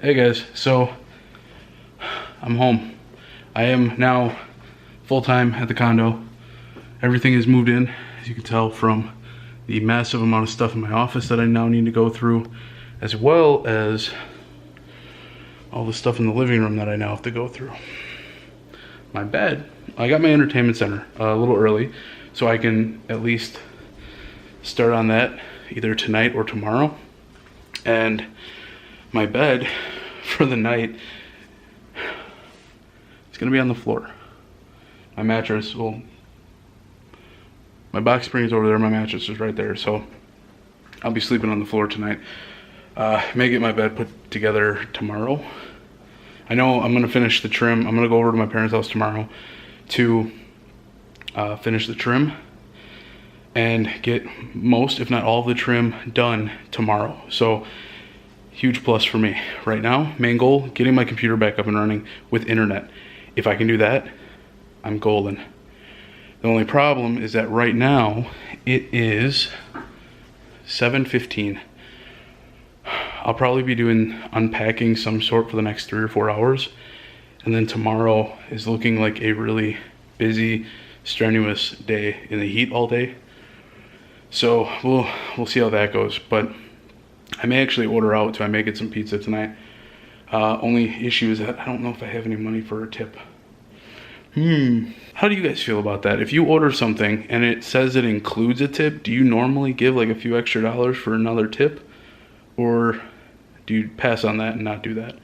Hey guys, so I'm home. I am now full-time at the condo. Everything is moved in, as you can tell from the massive amount of stuff in my office that I now need to go through, as well as all the stuff in the living room that I now have to go through. My bed, I got my entertainment center a little early, so I can at least start on that either tonight or tomorrow. And my bed for the night, it's gonna be on the floor. My mattress, well, my box spring is over there, my mattress is right there, so I'll be sleeping on the floor tonight. May get my bed put together tomorrow. I know I'm gonna finish the trim. I'm gonna go over to my parents' house tomorrow to finish the trim and get most, if not all of the trim done tomorrow. So huge plus for me right now. Main goal, getting my computer back up and running with internet. If I can do that, I'm golden. The only problem is that right now it is 7:15. I'll probably be doing unpacking some sort for the next 3 or 4 hours, and then tomorrow is looking like a really busy, strenuous day in the heat all day. So we'll see how that goes, but I may actually order out too. I may get some pizza tonight. Only issue is that I don't know if I have any money for a tip. How do you guys feel about that? If you order something and it says it includes a tip, do you normally give like a few extra dollars for another tip? Or do you pass on that and not do that?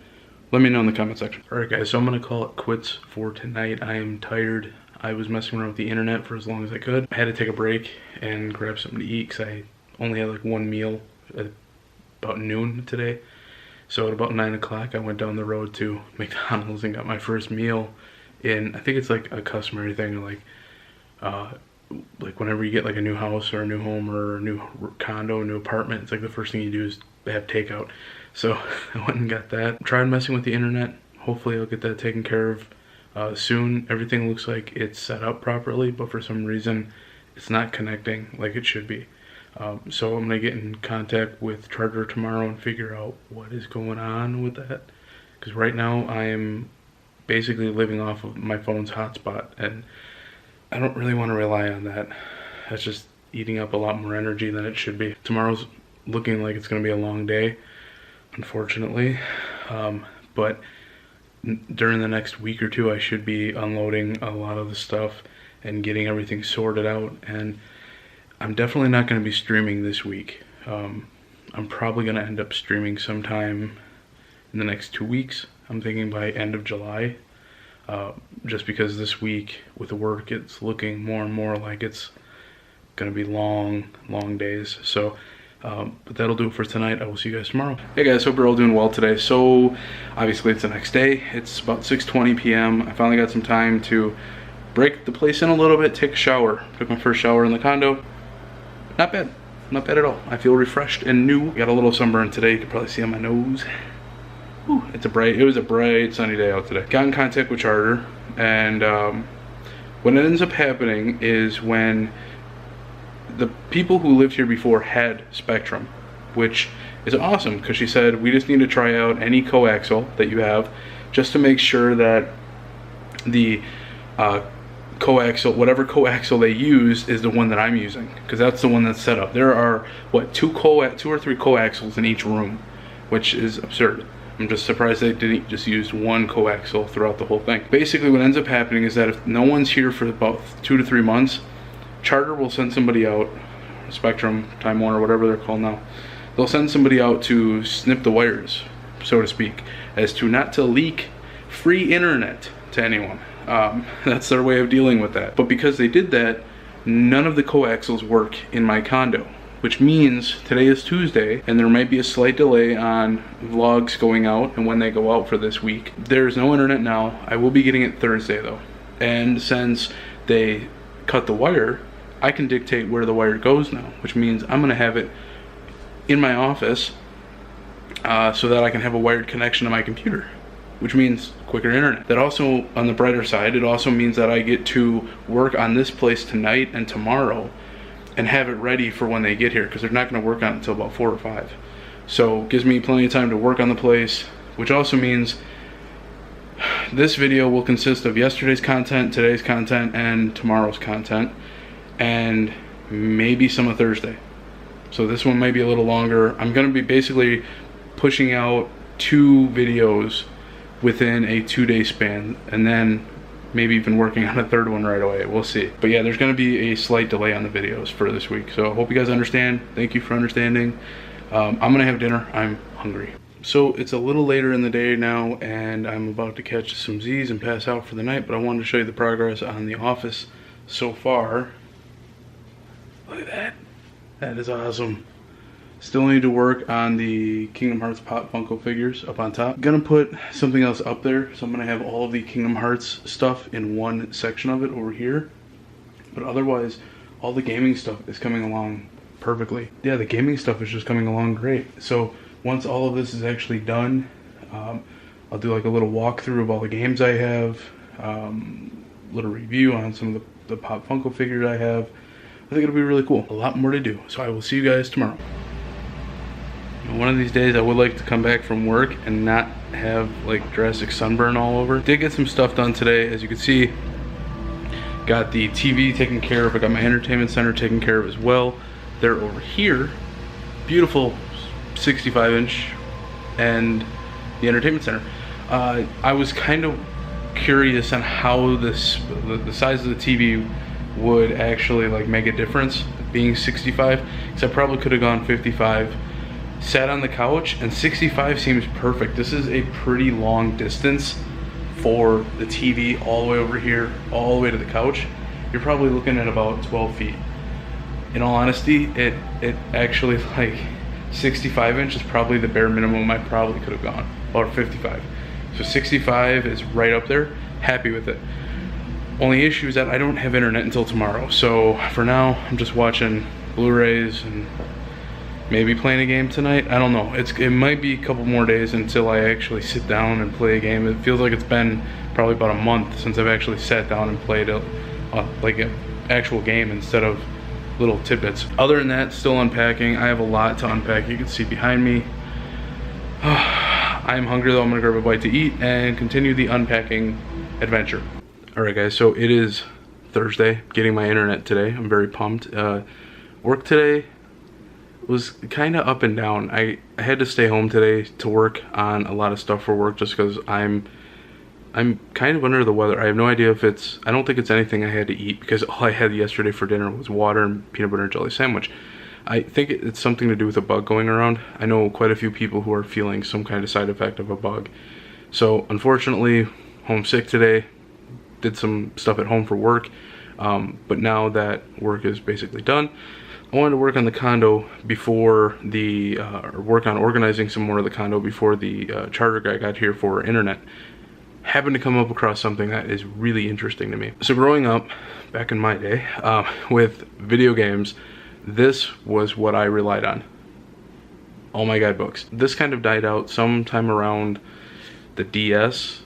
Let me know in the comment section. Alright guys, so I'm gonna call it quits for tonight. I am tired. I was messing around with the internet for as long as I could. I had to take a break and grab something to eat because I only had like one meal at about noon today. So at about 9 o'clock I went down the road to McDonald's and got my first meal in, I think it's like a customary thing, like whenever you get like a new house or a new home or a new condo, a new apartment, it's like the first thing you do is have takeout. So I went and got that. Tried messing with the internet. Hopefully I'll get that taken care of soon. Everything looks like it's set up properly, but for some reason it's not connecting like it should be. So I'm gonna get in contact with Charter tomorrow and figure out what is going on with that, because right now I am basically living off of my phone's hotspot, and I don't really want to rely on that. That's just eating up a lot more energy than it should be. Tomorrow's looking like it's going to be a long day, unfortunately, but during the next week or two I should be unloading a lot of the stuff and getting everything sorted out, and I'm definitely not going to be streaming this week. I'm probably going to end up streaming sometime in the next 2 weeks. I'm thinking by end of July, just because this week with the work it's looking more and more like it's gonna be long days. So but that'll do it for tonight. I will see you guys tomorrow. Hey guys, hope you're all doing well today. So obviously it's the next day. It's about 6:20 p.m. I finally got some time to break the place in a little bit, take a shower. Took my first shower in the condo. Not bad at all. I feel refreshed and new. Got a little sunburn today, you can probably see on my nose. Ooh, it was a bright sunny day out today. Got in contact with Charter, and what ends up happening is when the people who lived here before had Spectrum, which is awesome, because she said we just need to try out any coaxial that you have just to make sure that the coaxial, whatever coaxial they use is the one that I'm using, because that's the one that's set up. There are what, two or three coaxials in each room, which is absurd. I'm just surprised they didn't just use one coaxial throughout the whole thing. Basically what ends up happening is that if no one's here for about 2 to 3 months, Charter will send somebody out, Spectrum, Time Warner, whatever they're called now, they'll send somebody out to snip the wires, so to speak, as to not to leak free internet to anyone. That's their way of dealing with that. But because they did that, none of the coaxials work in my condo, which means today is Tuesday and there might be a slight delay on vlogs going out and when they go out for this week. There's no internet now. I will be getting it Thursday though. And since they cut the wire, I can dictate where the wire goes now, which means I'm gonna have it in my office so that I can have a wired connection to my computer, which means quicker internet. That also, on the brighter side, it also means that I get to work on this place tonight and tomorrow and have it ready for when they get here, because they're not going to work on it until about 4 or 5. So it gives me plenty of time to work on the place, which also means this video will consist of yesterday's content, today's content, and tomorrow's content, and maybe some of Thursday. So this one might be a little longer. I'm gonna be basically pushing out 2 videos within a 2-day span, and then maybe even working on a 3rd one right away. We'll see. But yeah, there's gonna be a slight delay on the videos for this week. So I hope you guys understand. Thank you for understanding. I'm gonna have dinner. I'm hungry. So it's a little later in the day now, and I'm about to catch some Z's and pass out for the night, but I wanted to show you the progress on the office so far. Look at that. That is awesome. Still need to work on the Kingdom Hearts Pop Funko figures up on top. Gonna put something else up there, so I'm gonna have all of the Kingdom Hearts stuff in one section of it over here. But otherwise, all the gaming stuff is coming along perfectly. Yeah, the gaming stuff is just coming along great. So once all of this is actually done, I'll do like a little walkthrough of all the games I have, little review on some of the Pop Funko figures I have. I think it'll be really cool. A lot more to do. So I will see you guys tomorrow. One of these days I would like to come back from work and not have like drastic sunburn all over. Did get some stuff done today, as you can see. Got the TV taken care of. I got my entertainment center taken care of as well. They're over here. Beautiful 65-inch and the entertainment center. I was kind of curious on how the size of the TV would actually like make a difference being 65, because I probably could have gone 55. Sat on the couch, and 65 seems perfect. This is a pretty long distance for the TV all the way over here, all the way to the couch. You're probably looking at about 12 feet. In all honesty, it actually, like, 65 inch is probably the bare minimum I probably could have gone, or 55. So 65 is right up there. Happy with it. Only issue is that I don't have internet until tomorrow. So for now, I'm just watching Blu-rays and maybe playing a game tonight. I don't know. It might be a couple more days until I actually sit down and play a game. It feels like it's been probably about a month since I've actually sat down and played like an actual game instead of little tidbits. Other than that, still unpacking. I have a lot to unpack. You can see behind me. I am hungry though. I'm gonna grab a bite to eat and continue the unpacking adventure. Alright guys, so it is Thursday, getting my internet today. I'm very pumped. Work today was kind of up and down. I had to stay home today to work on a lot of stuff for work just because I'm kind of under the weather. I have no idea if I don't think it's anything I had to eat, because all I had yesterday for dinner was water and peanut butter and jelly sandwich. I think it's something to do with a bug going around. I know quite a few people who are feeling some kind of side effect of a bug. So unfortunately, homesick today. Did some stuff at home for work, but now that work is basically done, I wanted to work on the condo before the, work on organizing some more of the condo before the charter guy got here for internet. Happened to come up across something that is really interesting to me. So growing up, back in my day, with video games, this was what I relied on. All my guidebooks. This kind of died out sometime around the DS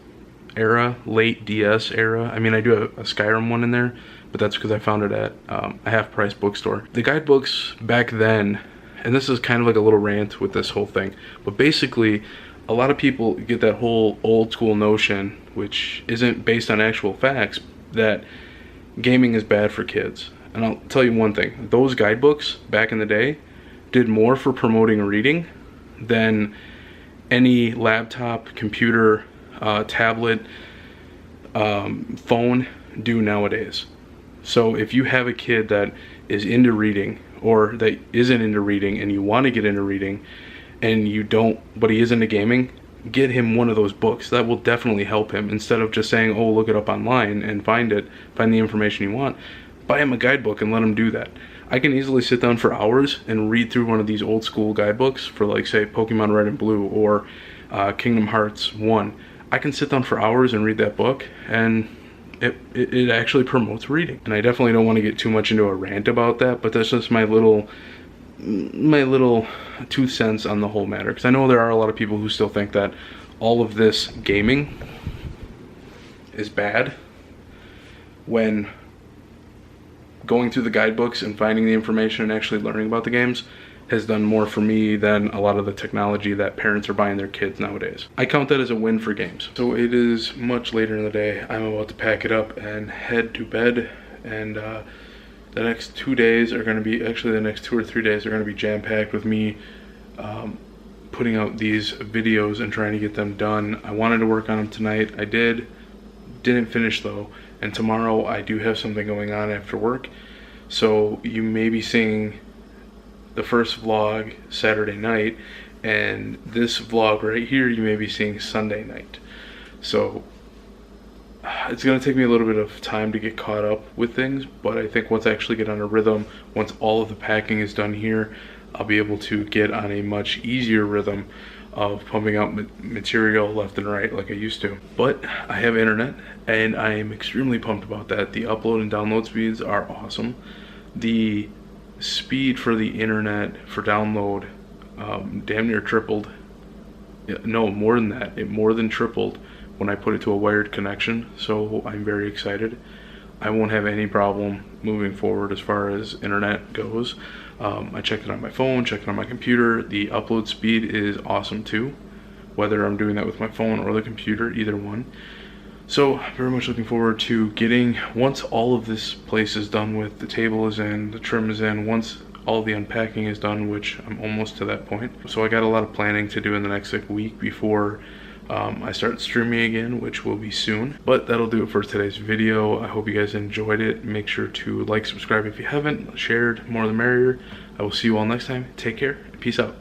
era, late DS era. I mean, I do have a Skyrim one in there, but that's because I found it at a half-price bookstore. The guidebooks back then, and this is kind of like a little rant with this whole thing, but basically a lot of people get that whole old school notion, which isn't based on actual facts, that gaming is bad for kids. And I'll tell you one thing, those guidebooks back in the day did more for promoting reading than any laptop, computer, tablet, phone do nowadays. So if you have a kid that is into reading, or that isn't into reading and you want to get into reading and you don't, but he is into gaming, get him one of those books. That will definitely help him, instead of just saying, oh, look it up online and find the information you want. Buy him a guidebook and let him do that. I can easily sit down for hours and read through one of these old school guidebooks for, like, say, Pokemon Red and Blue or Kingdom Hearts 1. I can sit down for hours and read that book, and it actually promotes reading. And I definitely don't want to get too much into a rant about that, but that's just my little 2 cents on the whole matter, because I know there are a lot of people who still think that all of this gaming is bad, when going through the guidebooks and finding the information and actually learning about the games, has done more for me than a lot of the technology that parents are buying their kids nowadays. I count that as a win for games. So it is much later in the day. I'm about to pack it up and head to bed, and the next 2 days are going to be, actually the next 2 or 3 days are going to be jam-packed with me putting out these videos and trying to get them done. I wanted to work on them tonight. I didn't finish though, and tomorrow I do have something going on after work, so you may be seeing the first vlog Saturday night, and this vlog right here you may be seeing Sunday night. So it's going to take me a little bit of time to get caught up with things, but I think once I actually get on a rhythm, once all of the packing is done here, I'll be able to get on a much easier rhythm of pumping out material left and right like I used to. But I have internet, and I am extremely pumped about that. The upload and download speeds are awesome. The speed for the internet for download damn near tripled. No, more than that. It more than tripled when I put it to a wired connection, so I'm very excited. I won't have any problem moving forward as far as internet goes. I checked it on my phone, checked it on my computer. The upload speed is awesome too, whether I'm doing that with my phone or the computer, either one. So very much looking forward to getting, once all of this place is done with, the table is in, the trim is in, once all the unpacking is done, which I'm almost to that point. So I got a lot of planning to do in the next week before I start streaming again, which will be soon. But that'll do it for today's video. I hope you guys enjoyed it. Make sure to like, subscribe if you haven't, shared, more the merrier. I will see you all next time. Take care, and peace out.